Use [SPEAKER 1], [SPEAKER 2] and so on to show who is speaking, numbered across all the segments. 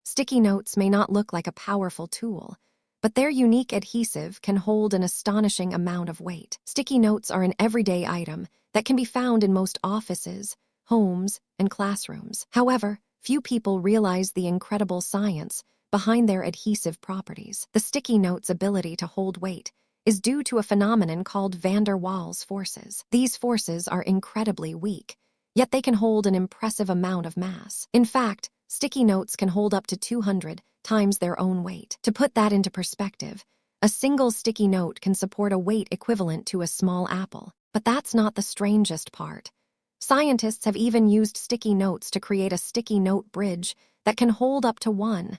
[SPEAKER 1] Sticky notes may not look like a powerful tool, but their unique adhesive can hold an astonishing amount of weight. Sticky notes are an everyday item that can be found in most offices, homes, and classrooms. However, few people realize the incredible science behind their adhesive properties. The sticky note's ability to hold weight is due to a phenomenon called van der Waals forces. These forces are incredibly weak, yet they can hold an impressive amount of mass. In fact, sticky notes can hold up to 200 times their own weight. To put that into perspective, a single sticky note can support a weight equivalent to a small apple. But that's not the strangest part. Scientists have even used sticky notes to create a sticky note bridge that can hold up to 1,000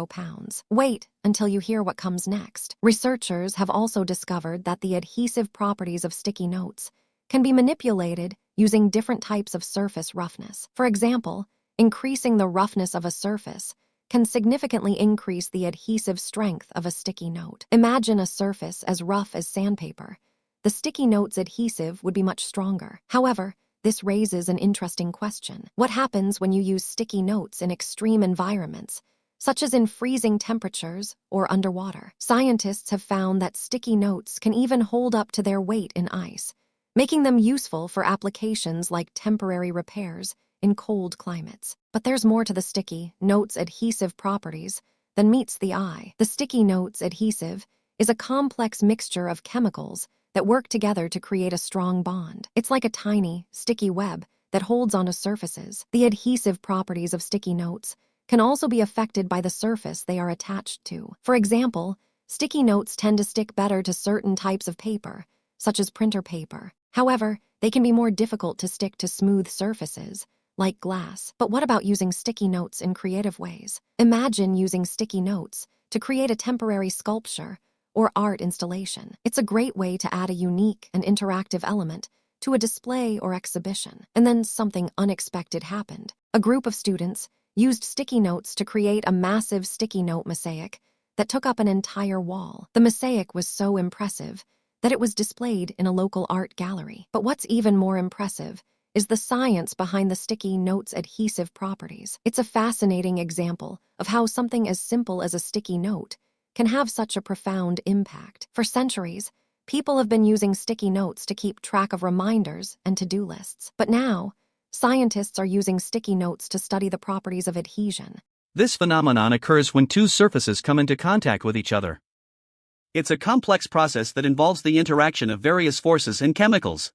[SPEAKER 1] pounds. Wait until you hear what comes next. Researchers have also discovered that the adhesive properties of sticky notes can be manipulated using different types of surface roughness. For example, increasing the roughness of a surface can significantly increase the adhesive strength of a sticky note. Imagine a surface as rough as sandpaper. The sticky note's adhesive would be much stronger. However, this raises an interesting question. What happens when you use sticky notes in extreme environments, such as in freezing temperatures or underwater? Scientists have found that sticky notes can even hold up to their weight in ice, making them useful for applications like temporary repairs in cold climates. But there's more to the sticky note's adhesive properties than meets the eye. The sticky note's adhesive is a complex mixture of chemicals that work together to create a strong bond. It's like a tiny, sticky web that holds onto surfaces. The adhesive properties of sticky notes can also be affected by the surface they are attached to. For example, sticky notes tend to stick better to certain types of paper, such as printer paper. However, they can be more difficult to stick to smooth surfaces, like glass. But what about using sticky notes in creative ways? Imagine using sticky notes to create a temporary sculpture or art installation. It's a great way to add a unique and interactive element to a display or exhibition. And then something unexpected happened. A group of students used sticky notes to create a massive sticky note mosaic that took up an entire wall. The mosaic was so impressive that it was displayed in a local art gallery. But what's even more impressive is the science behind the sticky note's adhesive properties. It's a fascinating example of how something as simple as a sticky note can have such a profound impact. For centuries, people have been using sticky notes to keep track of reminders and to-do lists. But now, scientists are using sticky notes to study the properties of adhesion.
[SPEAKER 2] This phenomenon occurs when two surfaces come into contact with each other. It's a complex process that involves the interaction of various forces and chemicals.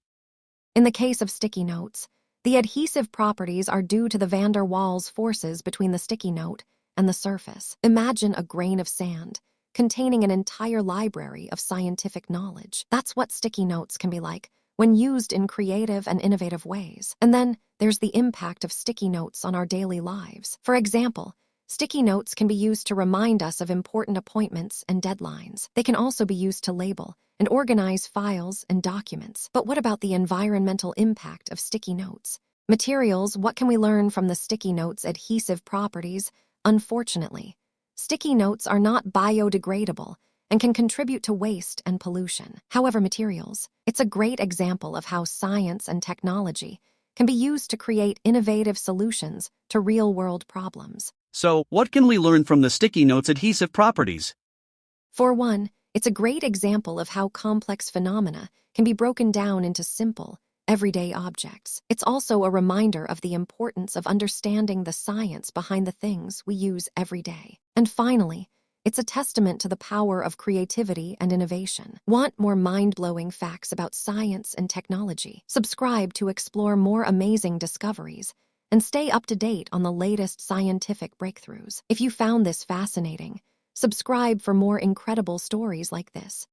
[SPEAKER 1] In the case of sticky notes, the adhesive properties are due to the van der Waals forces between the sticky note and the surface. Imagine a grain of sand containing an entire library of scientific knowledge. That's what sticky notes can be like when used in creative and innovative ways. And then there's the impact of sticky notes on our daily lives. For example, sticky notes can be used to remind us of important appointments and deadlines. They can also be used to label and organize files and documents. But what about the environmental impact of sticky notes? Materials, what can we learn from the sticky note's adhesive properties? Unfortunately, sticky notes are not biodegradable and can contribute to waste and pollution. However, materials, it's a great example of how science and technology can be used to create innovative solutions to real-world problems.
[SPEAKER 2] So, what can we learn from the sticky note's adhesive properties?
[SPEAKER 1] For one, it's a great example of how complex phenomena can be broken down into simple, everyday objects. It's also a reminder of the importance of understanding the science behind the things we use every day. And finally, it's a testament to the power of creativity and innovation. Want more mind-blowing facts about science and technology? Subscribe to explore more amazing discoveries and stay up to date on the latest scientific breakthroughs. If you found this fascinating, subscribe for more incredible stories like this.